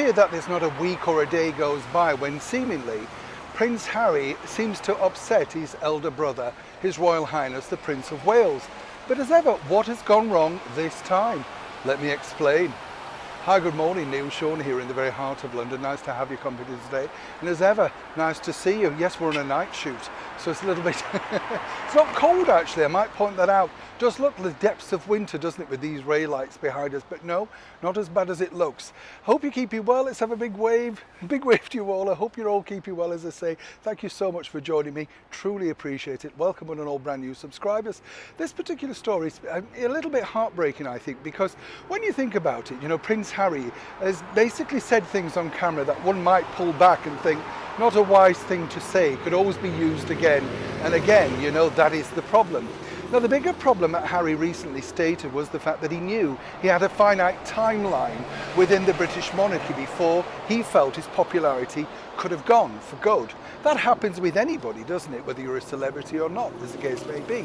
hear that there's not a week or a day goes by when seemingly Prince Harry seems to upset his elder brother, His Royal Highness the Prince of Wales. But as ever, what has gone wrong this time? Let me explain. Hi, good morning, Neil Sean here in the very heart of London. Nice to have your company today. And as ever, nice to see you. Yes, we're on a night shoot, so it's a little bit, it's not cold actually, I might point that out. Does look the depths of winter, doesn't it, with these ray lights behind us, but no, not as bad as it looks. Hope you're keeping well. Let's have a big wave to you all. I hope you're all keeping well, as I say. Thank you so much for joining me. Truly appreciate it. Welcome on all brand new subscribers. This particular story is a little bit heartbreaking, I think, because when you think about it, you know, Prince Harry has basically said things on camera that one might pull back and think, not a wise thing to say, could always be used again and again. You know, that is the problem. Now, the bigger problem that Harry recently stated was the fact that he knew he had a finite timeline within the British monarchy before he felt his popularity could have gone for good. That happens with anybody, doesn't it, whether you're a celebrity or not, as the case may be.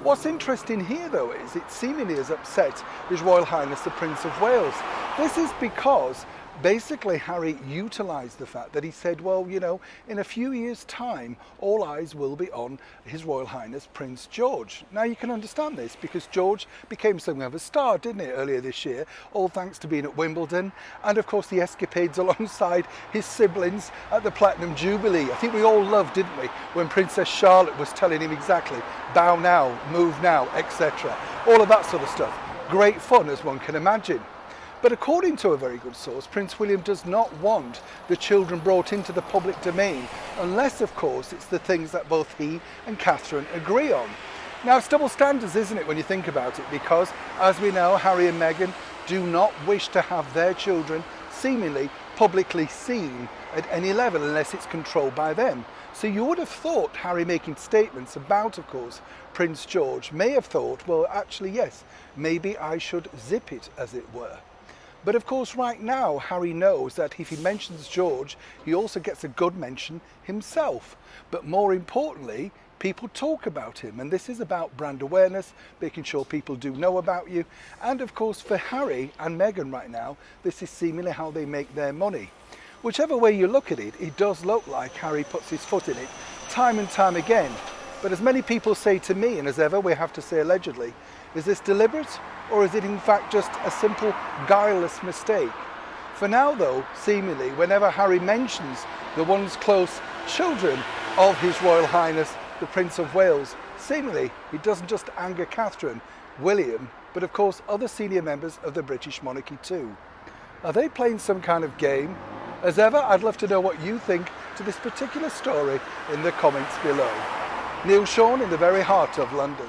What's interesting here, though, is it seemingly has upset His Royal Highness the Prince of Wales. This is because basically Harry utilised the fact that he said, well, you know, in a few years' time, all eyes will be on His Royal Highness Prince George. Now, you can understand this because George became something of a star, didn't he, earlier this year, all thanks to being at Wimbledon, and of course the escapades alongside his siblings at the Platinum Jubilee. I think we all loved, didn't we, when Princess Charlotte was telling him exactly, bow now, move now, etc. All of that sort of stuff. Great fun, as one can imagine. But according to a very good source, Prince William does not want the children brought into the public domain, unless, of course, it's the things that both he and Catherine agree on. Now, it's double standards, isn't it, when you think about it? Because, as we know, Harry and Meghan do not wish to have their children seemingly publicly seen at any level unless it's controlled by them. So you would have thought Harry making statements about, of course, Prince George may have thought, well, actually, yes, maybe I should zip it, as it were. But of course, right now, Harry knows that if he mentions George, he also gets a good mention himself. But more importantly, people talk about him. And this is about brand awareness, making sure people do know about you. And of course, for Harry and Meghan right now, this is seemingly how they make their money. Whichever way you look at it, it does look like Harry puts his foot in it time and time again. But as many people say to me, and as ever, we have to say allegedly, is this deliberate? Or is it in fact just a simple guileless mistake? For now though, seemingly, whenever Harry mentions the once close children of His Royal Highness the Prince of Wales, seemingly it doesn't just anger Catherine, William, but of course other senior members of the British monarchy too. Are they playing some kind of game? As ever, I'd love to know what you think to this particular story in the comments below. Neil Sean in the very heart of London.